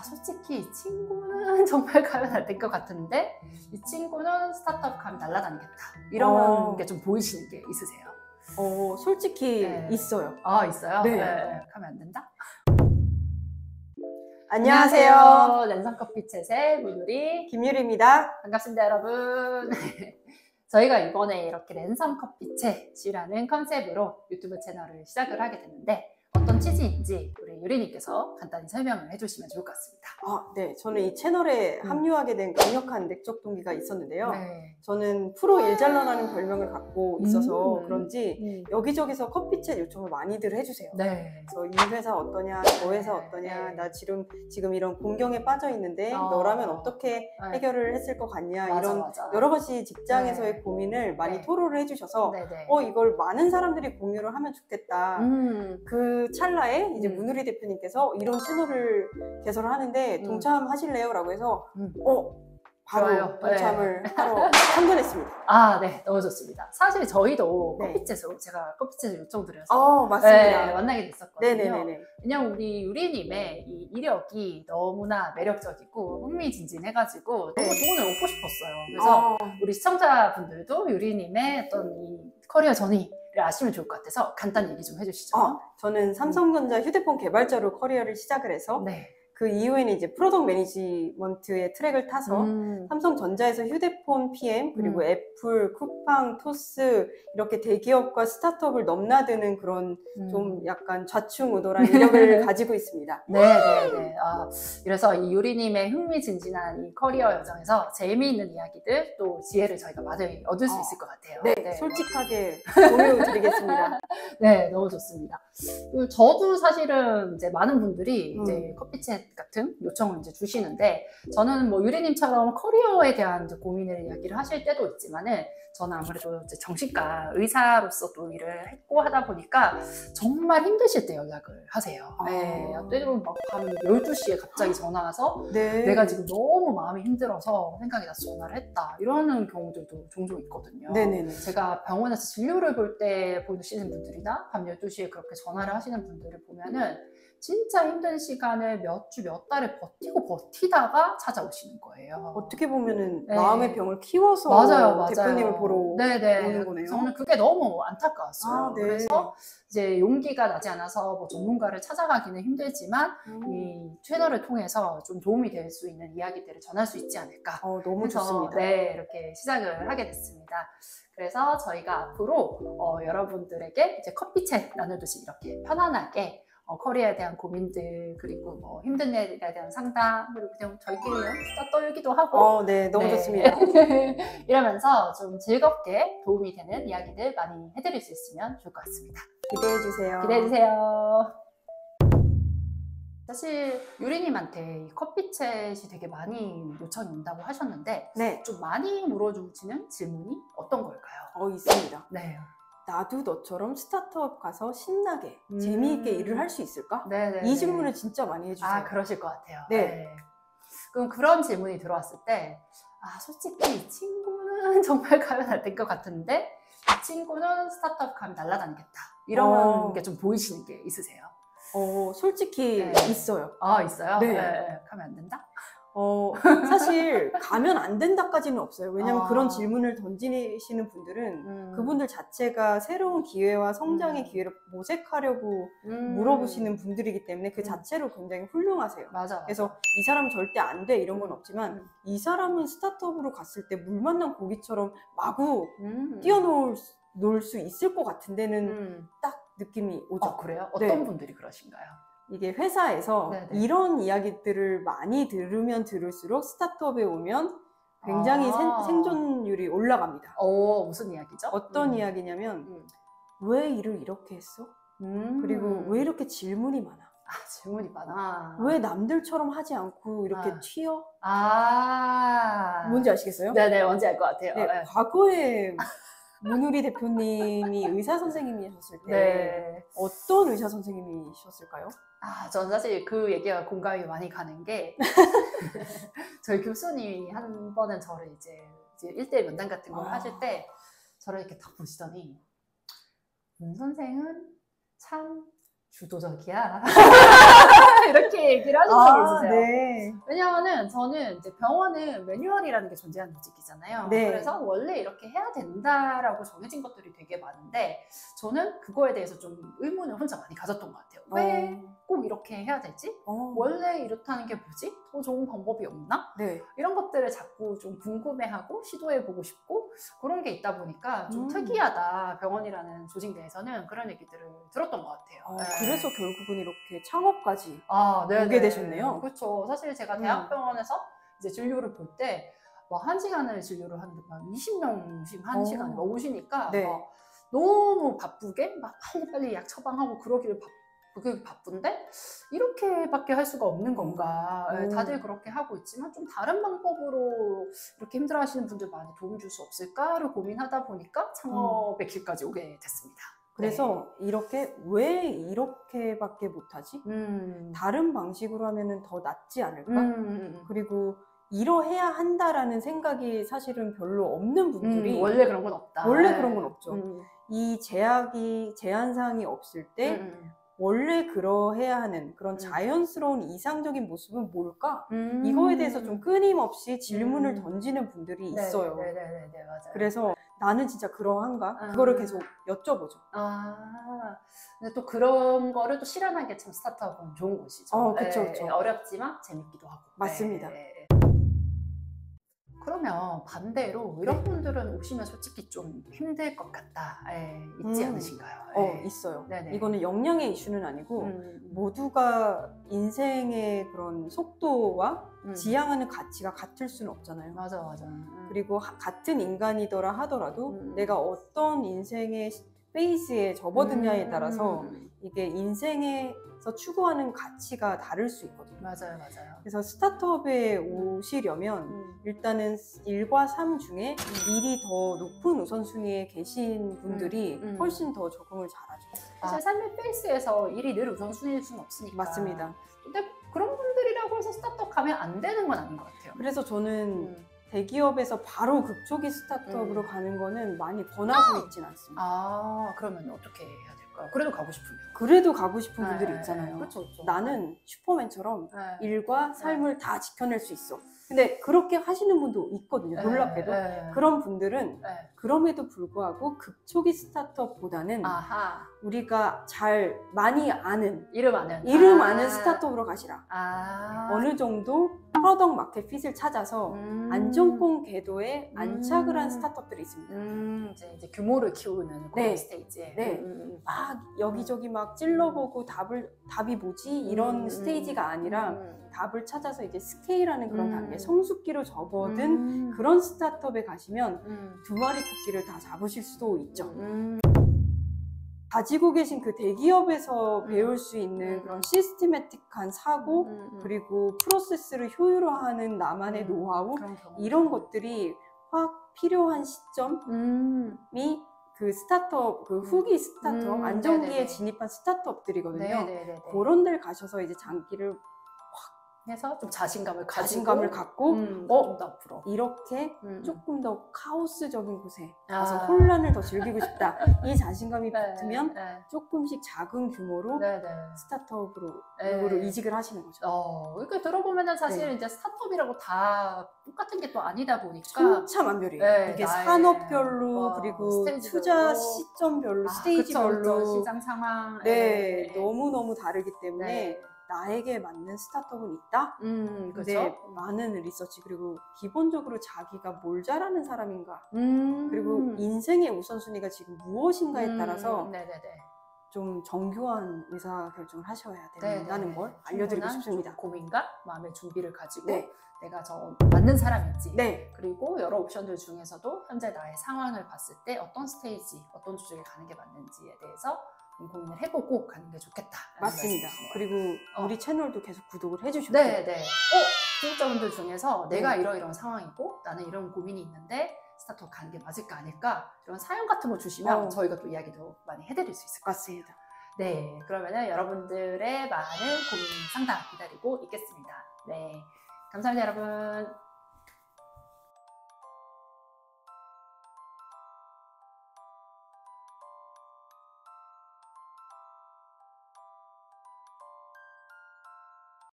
솔직히 이 친구는 정말 가면 안 될 것 같은데 이 친구는 스타트업 가면 날아다니겠다. 이런 게 좀 보이시는 게 있으세요? 솔직히 네. 있어요. 있어요? 네. 네. 가면 안 된다? 안녕하세요. 랜선커피챗의 문우리 김유리입니다. 반갑습니다, 여러분. 저희가 이번에 이렇게 랜선커피챗이라는 컨셉으로 유튜브 채널을 시작을 하게 됐는데 어떤 취지인지 우리 유리님께서 간단히 설명을 해주시면 좋을 것 같습니다. 네. 저는 이 채널에 합류하게 된 강력한 내적 동기가 있었는데요. 네. 저는 프로 일잘러라는 별명을 갖고 있어서 그런지 여기저기서 커피챗 요청을 많이들 해주세요. 네. 그래서 이 회사 어떠냐, 저 회사 어떠냐, 나 지금 이런 공경에 빠져 있는데 너라면 어떻게 해결을 했을 것 같냐, 이런 여러 가지 직장에서의 고민을 많이 토로를 해주셔서 이걸 많은 사람들이 공유를 하면 좋겠다. 그 찰나에 이제 문우리 대표님께서 이런 채널을 개설을 하는데 동참하실래요? 라고 해서 바로 동참을 하러 참견했습니다. 네, 너무 좋습니다. 사실 저희도 커피챗으로 제가 커피챗을 요청드려서 맞습니다. 만나게 됐었거든요. 네네네. 왜냐면 우리 유리님의 이 이력이 너무나 매력적이고 흥미진진해가지고 너무 조언을 얻고 싶었어요. 그래서 우리 시청자분들도 유리님의 어떤 이 커리어 저니를 아시면 좋을 것 같아서 간단히 얘기 좀 해주시죠. 저는 삼성전자 휴대폰 개발자로 커리어를 시작을 해서 그 이후에는 이제 프로덕트 매니지먼트의 트랙을 타서 삼성전자에서 휴대폰 PM, 그리고 애플, 쿠팡, 토스 이렇게 대기업과 스타트업을 넘나드는 그런 좀 약간 좌충우돌한 이력을 가지고 있습니다. 네네네. 그래서 이 유리님의 흥미진진한 이 커리어 여정에서 재미있는 이야기들 또 지혜를 저희가 많이 얻을 수 있을 것 같아요. 네, 솔직하게 공유 드리겠습니다. 네, 너무 좋습니다. 저도 사실은 이제 많은 분들이 이제 커피챗 같은 요청을 이제 주시는데 저는 뭐 유리님처럼 커리어에 대한 이제 고민을 이야기를 하실 때도 있지만은 저는 아무래도 이제 정신과 의사로서 또 일을 했고 하다 보니까 정말 힘드실 때 연락을 하세요. 때로는 막 밤 12시에 갑자기 전화 와서 내가 지금 너무 마음이 힘들어서 생각이 나서 전화를 했다. 이러는 경우들도 종종 있거든요. 네네네. 제가 병원에서 진료를 볼 때 보시는 분들이나 밤 12시에 그렇게 전화를 하시는 분들을 보면은 진짜 힘든 시간을 몇 주, 몇 달을 버티다가 찾아오시는 거예요. 어떻게 보면은 마음의 병을 키워서 대표님을 보러 오는 거네요. 저는 그게 너무 안타까웠어요. 그래서 이제 용기가 나지 않아서 뭐 전문가를 찾아가기는 힘들지만 이 채널을 통해서 좀 도움이 될 수 있는 이야기들을 전할 수 있지 않을까. 너무 좋습니다. 이렇게 시작을 하게 됐습니다. 그래서 저희가 앞으로 여러분들에게 이제 커피챗 나누듯이 이렇게 편안하게 커리어에 대한 고민들, 그리고 뭐 힘든 일에 대한 상담, 그리고 그냥 저희끼리 수다 떨기도 하고 너무 좋습니다. 이러면서 좀 즐겁게 도움이 되는 이야기들 많이 해드릴 수 있으면 좋을 것 같습니다. 기대해주세요. 기대해주세요. 사실 유리님한테 이 커피챗이 되게 많이 요청이 온다고 하셨는데 좀 많이 물어주시는 질문이 어떤 걸까요? 있습니다. 네. 나도 너처럼 스타트업 가서 신나게 재미있게 일을 할 수 있을까? 네네네. 이 질문을 진짜 많이 해주세요. 그러실 것 같아요. 그럼 그런 질문이 들어왔을 때 솔직히 이 친구는 정말 가면 안 될 것 같은데 이 친구는 스타트업 가면 날아다니겠다. 이런 게 좀 보이시는 게 있으세요? 솔직히 있어요. 있어요? 네. 가면 안 된다? 사실 가면 안 된다까지는 없어요. 왜냐면 그런 질문을 던지시는 분들은 그분들 자체가 새로운 기회와 성장의 기회를 모색하려고 물어보시는 분들이기 때문에 그 자체로 굉장히 훌륭하세요. 그래서 이 사람은 절대 안 돼 이런 건 없지만 이 사람은 스타트업으로 갔을 때 물 만난 고기처럼 마구 뛰어놀 수 있을 것 같은 데는 딱 느낌이 오죠. 그래요? 어떤 분들이 그러신가요? 이게 회사에서 이런 이야기들을 많이 들으면 들을수록 스타트업에 오면 굉장히 생존율이 올라갑니다. 무슨 이야기죠? 어떤 이야기냐면 왜 일을 이렇게 했어? 그리고 왜 이렇게 질문이 많아? 질문이 많아. 왜 남들처럼 하지 않고 이렇게 튀어? 뭔지 아시겠어요? 네네, 뭔지 알 것 같아요. 과거에 문우리 대표님이 의사 선생님이셨을 때 어떤 의사 선생님이셨을까요? 전 사실 그 얘기가 공감이 많이 가는 게 저희 교수님이 한 번은 저를 이제 1대1 면담 같은 걸 하실 때 저를 이렇게 딱 보시더니 문 선생은 참 주도적이야. 이렇게 얘기를 하신 적이 있으세요. 네. 왜냐하면 저는 이제 병원은 매뉴얼이라는 게 존재하는 조직이잖아요. 네. 그래서 원래 이렇게 해야 된다라고 정해진 것들이 되게 많은데 저는 그거에 대해서 좀 의문을 혼자 많이 가졌던 것 같아요. 왜 꼭 이렇게 해야 되지? 원래 이렇다는 게 뭐지? 더 좋은 방법이 없나? 네. 이런 것들을 자꾸 좀 궁금해하고 시도해보고 싶고 그런 게 있다 보니까 좀 특이하다. 병원이라는 조직 내에서는 그런 얘기들을 들었던 것 같아요. 그래서 결국은 이렇게 창업까지 네네. 오게 되셨네요. 그렇죠. 사실 제가 대학병원에서 이제 진료를 볼 때 막 1시간을 진료를 하는데 막 20명씩 1시간에 오시니까 네. 막 너무 바쁘게 막 빨리빨리 약 처방하고 그러기를 그게 바쁜데 이렇게밖에 할 수가 없는 건가. 다들 그렇게 하고 있지만 좀 다른 방법으로 이렇게 힘들어하시는 분들 많이 도움 줄 수 없을까를 고민하다 보니까 창업의 길까지 오게 됐습니다. 그래서 왜 이렇게밖에 못하지? 다른 방식으로 하면 더 낫지 않을까? 그리고 이러해야 한다라는 생각이 사실은 별로 없는 분들이 원래 그런 건 없다. 원래 그런 건 없죠. 이 제한사항이 없을 때 원래 그러해야 하는 그런 자연스러운 이상적인 모습은 뭘까? 이거에 대해서 좀 끊임없이 질문을 던지는 분들이 있어요. 네, 맞아요. 그래서 나는 진짜 그러한가? 그거를 계속 여쭤보죠. 근데 또 그런 거를 또 실현하는 게 참 스타트업은 좋은 곳이죠. 그쵸. 어렵지만 재밌기도 하고. 맞습니다. 그러면 반대로 이런 분들은 오시면 솔직히 좀 힘들 것 같다. 있지 않으신가요? 있어요. 네네. 이거는 역량의 이슈는 아니고 모두가 인생의 그런 속도와 지향하는 가치가 같을 수는 없잖아요. 맞아. 그리고 같은 인간이더라 하더라도 내가 어떤 인생의 페이스에 접어드냐에 따라서 이게 인생에서 추구하는 가치가 다를 수 있거든요. 맞아요. 그래서 스타트업에 오시려면 일단은 1과 3 중에 일이 더 높은 우선순위에 계신 분들이 훨씬 더 적응을 잘하죠. 사실 삶의 페이스에서 일이 늘 우선순위일 수는 없으니까. 맞습니다. 근데 그런 분들이라고 해서 스타트업 가면 안 되는 건 아닌 것 같아요. 그래서 저는 대기업에서 바로 급초기 스타트업으로 가는 거는 많이 권하고 있진 않습니다. 그러면 어떻게 해야 될까요? 그래도 가고 싶으면. 그래도 가고 싶은 분들이 있잖아요. 그렇죠. 나는 슈퍼맨처럼 일과 삶을 다 지켜낼 수 있어. 근데 그렇게 하시는 분도 있거든요. 놀랍게도. 그런 분들은 그럼에도 불구하고 급초기 스타트업보다는 우리가 많이 아는 이름 아는 스타트업으로 가시라. 어느 정도 프로덕트 마켓 핏을 찾아서 안정권 궤도에 안착을 한 스타트업들이 있습니다. 이제 규모를 키우는 그런 스테이지에. 막 여기저기 막 찔러보고 답이 뭐지? 이런 스테이지가 아니라 답을 찾아서 이제 스케일하는 그런 단계, 성숙기로 접어든 그런 스타트업에 가시면 2마리 토끼를 다 잡으실 수도 있죠. 가지고 계신 그 대기업에서 배울 수 있는 그런 시스테매틱한 사고 그리고 프로세스를 효율화하는 나만의 노하우 이런 것들이 확 필요한 시점이 그 스타트업, 그 후기 스타트업, 안정기에 진입한 스타트업들이거든요. 그런 데를 가셔서 이제 장기를 해서 좀 자신감을 갖고 좀 더 앞으로 이렇게 조금 더 카오스적인 곳에 가서 혼란을 더 즐기고 싶다. 이 자신감이 붙으면 조금씩 작은 규모로 스타트업으로 이직을 하시는 거죠. 이렇게 들어보면은 사실 이제 스타트업이라고 다 똑같은 게 또 아니다 보니까 천차만별이에요. 이게 산업별로 그리고 투자 시점별로 스테이지별로 시장 상황 너무너무 다르기 때문에 나에게 맞는 스타트업은 있다? 근데 많은 리서치 그리고 기본적으로 자기가 뭘 잘하는 사람인가 그리고 인생의 우선순위가 지금 무엇인가에 따라서 좀 정교한 의사결정을 하셔야 된다는 걸 알려드리고 싶습니다. 고민과 마음의 준비를 가지고 내가 맞는 사람인지 그리고 여러 옵션들 중에서도 현재 나의 상황을 봤을 때 어떤 스테이지, 어떤 조직에 가는 게 맞는지에 대해서 고민을 해보고 가는 게 좋겠다. 맞습니다. 그리고 우리 채널도 계속 구독을 해주시고 구독자분들 중에서 내가 이런 상황이고 나는 이런 고민이 있는데 스타트업 가는 게 맞을까 아닐까 이런 사연 같은 거 주시면 저희가 또 이야기도 많이 해드릴 수 있을 것 같습니다. 그러면은 여러분들의 많은 고민 상담 기다리고 있겠습니다. 감사합니다, 여러분.